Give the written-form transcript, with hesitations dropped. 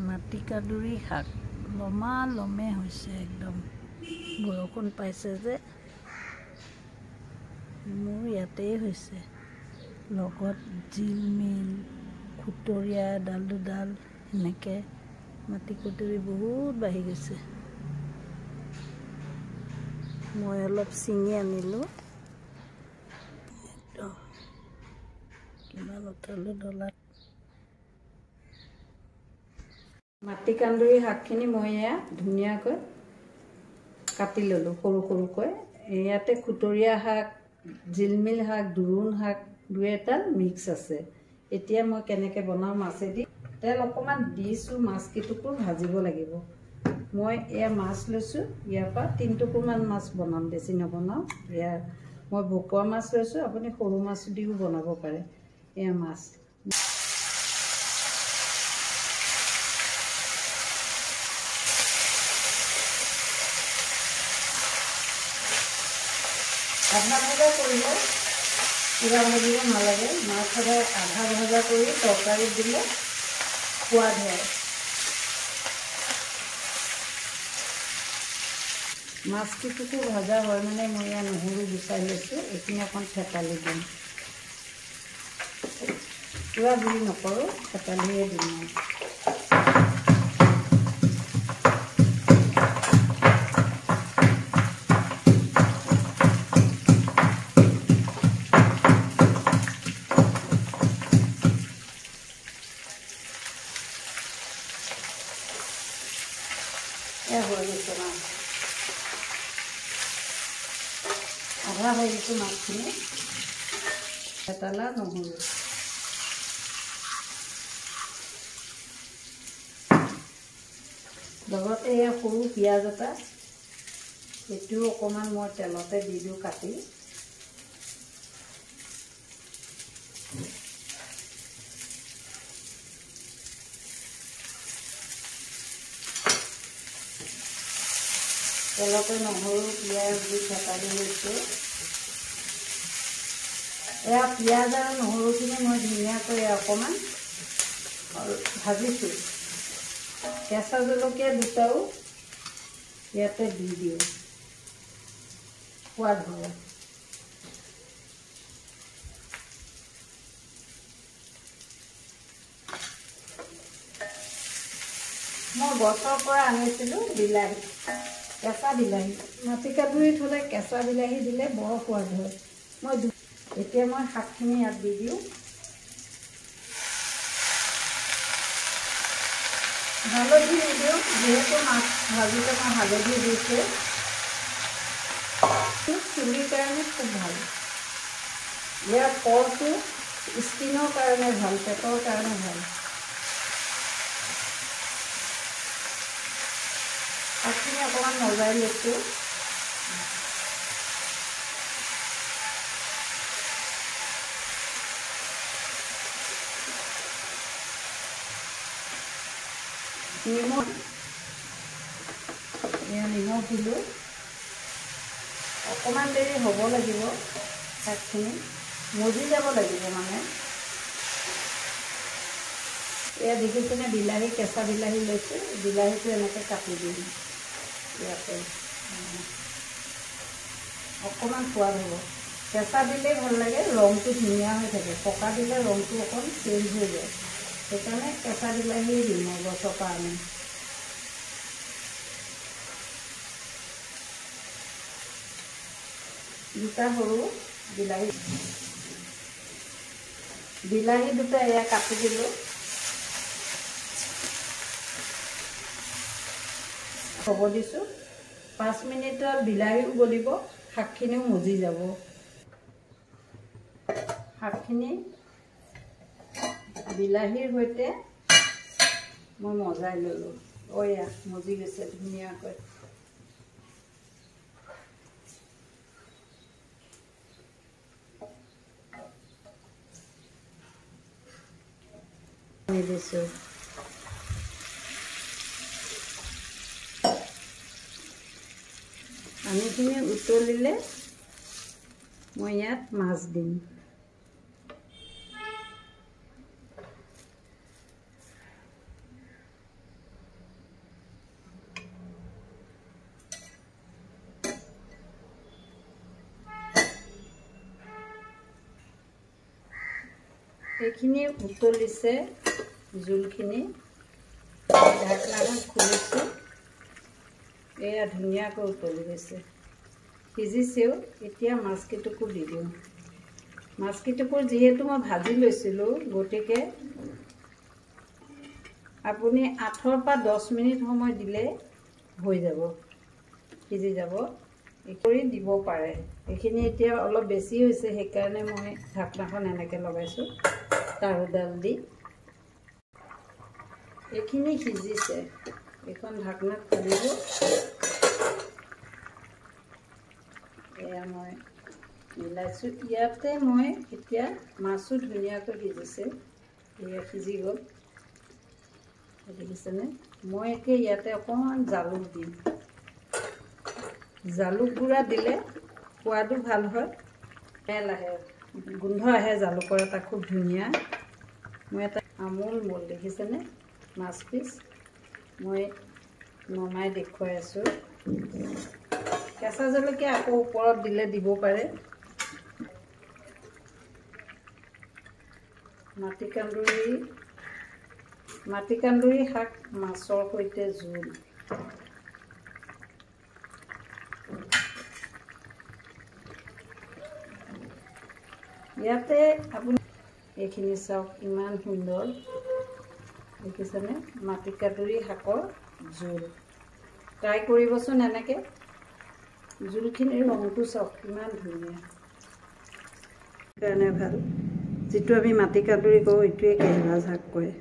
মাটিকাদুৰী শাক লমা লমে হৈছে একদম বৰষুণ পাইছে যে মোৰ ইয়াতেই হৈছে লগত জিলমিল খুতৰীয়া এডাল দুডাল এনেকৈ মাটিকাদুৰী বহুত বাঢ়ি গৈছে মই অলপ ছিঙি আনিলোঁ কিবা লতালো ডলাত মাটিকাদুৰী শাকখিনি মই এয়া ধুনীয়াকৈ কাটি ল'লোঁ সৰু সৰুকৈ ইয়াতে খুতৰীয়া শাক জিলমিল শাক দুৰুণ শাক দুই এটা মিক্স আছে এতিয়া মই কেনেকৈ বনাওঁ মাছেদি তেল অকণমান দিছোঁ মাছকেইটুকুৰ ভাজিব লাগিব মই এয়া মাছ লৈছোঁ ইয়াৰ পৰা 3 টুকুৰমান মাছ বনাম বেছি নবনাওঁ এয়া মই ভকুৱা মাছ লৈছোঁ আপুনি সৰু মাছ দিও বনাব পাৰে এয়া মাছ আধা ভজা কৰিব পুৰা ভাজিব নালাগে মাছ সদায় আধা ভজা কৰি তৰকাৰীত দিলে সোৱাদ হয় মাছকেইটুকু ভজা হয় মানে মই ইয়াত নহৰু গুচাই লৈছোঁ এইখিনি অকণ থেতালি দিম পুৰা গুৰি নকৰোঁ থেতালিয়ে দিম আধা হৈ গৈছে মাছখিনি থেতালা নহৰু লগতে এয়া সৰু পিঁয়াজ এটা এইটোও অকণমান মই তেলতে দি দিওঁ কাটি তেলতে নহৰু পিঁয়াজ দি থেতালি লৈছোঁ এয়া পিঁয়াজ আৰু নহৰুখিনি মই ধুনীয়াকৈ অকণমান ভাজিছোঁ কেঁচা জলকীয়া দুটাও ইয়াতে দি দিওঁ সোৱাদ হ'ব মই গছৰ পৰা আনিছিলোঁ বিলাহী কেঁচা বিলাহী মাটিকাদুৰীত হ'লে কেঁচা বিলাহী দিলে বৰ সোৱাদ হয় এতিয়া মই শাকখিনি ইয়াত দি দিওঁ হালধি নিদিওঁ যিহেতু মাছ ভাজিলে মই হালধি দিছোঁ চুলিৰ কাৰণে খুব ভাল ইয়াৰ কলটো স্কিনৰ কাৰণে ভাল পেটৰ কাৰণে ভাল শাকখিনি অকণমান মজাই লৈছোঁ নিমখ এয়া নিমখ দিলোঁ অকণমান দেৰি হ'ব লাগিব শাকখিনি মজি যাব লাগিব মানে এয়া দেখিছেনে বিলাহী কেঁচা বিলাহী লৈছোঁ বিলাহীটো এনেকৈ কাটি দিম ইয়াতে অকণমান সোৱাদ হ'ব কেঁচা দিলেই ভাল লাগে ৰংটো ধুনীয়া হৈ থাকে পকা দিলে ৰংটো অকণ চেঞ্জ হৈ যায় সেইকাৰণে কেঁচা বিলাহী দিম মই গছৰ পৰা আনি দুটা সৰু বিলাহী দুটা এয়া কাটি দিলোঁ হ'ব দিছোঁ 5 মিনিটত বিলাহীও গলিব শাকখিনিও মজি যাব শাকখিনি বিলাহীৰ সৈতে মই মজাই ল'লোঁ এয়া মজি গৈছে ধুনীয়াকৈ দিছোঁ পানীখিনি উতলিলে মই ইয়াত মাছ দিম এইখিনি উতলিছে জোলখিনি ঢাকনাখন খুলিছোঁ এয়া ধুনীয়াকৈ উতলি গৈছে সিজিছেও এতিয়া মাছকেইটুকুৰ দি দিওঁ মাছকেইটুকুৰ যিহেতু মই ভাজি লৈছিলোঁ গতিকে আপুনি 8 পৰা 10 মিনিট সময় দিলে হৈ যাব সিজি যাব কৰি দিব পাৰে এইখিনি এতিয়া অলপ বেছি হৈছে সেইকাৰণে মই ঢাকনাখন এনেকৈ লগাইছোঁ তাৰুডাল দি এইখিনি সিজিছে এখন ঢাকনা খুলিব এয়া মই মিলাইছোঁ ইয়াতে মই এতিয়া মাছো ধুনীয়াকৈ সিজিছে এয়া সিজি গ'ল দেখিছেনে মই এতিয়া ইয়াতে অকণমান জালুক দিম জালুক গুড়া দিলে সোৱাদো ভাল হয় তেল আহে গোন্ধ আহে জালুকৰ এটা খুব ধুনীয়া মই এটা আমুল মূল দেখিছেনে মাছ পিচ মই নমাই দেখুৱাই আছোঁ কেঁচা জলকীয়া আকৌ ওপৰত দিলে দিব পাৰে মাটিকান্দুৰী শাক মাছৰ সৈতে জোল ইয়াতে আপুনি এইখিনি চাওক ইমান সুন্দৰ দেখিছেনে মাটিকান্দুৰী শাকৰ জোল ট্ৰাই কৰিবচোন এনেকৈ জোলখিনিৰ ৰংটো চাওক ইমান ধুনীয়া কাৰণে ভাল যিটো আমি মাটিকান্দুৰী কওঁ এইটোৱে কেৰেলা শাক কয়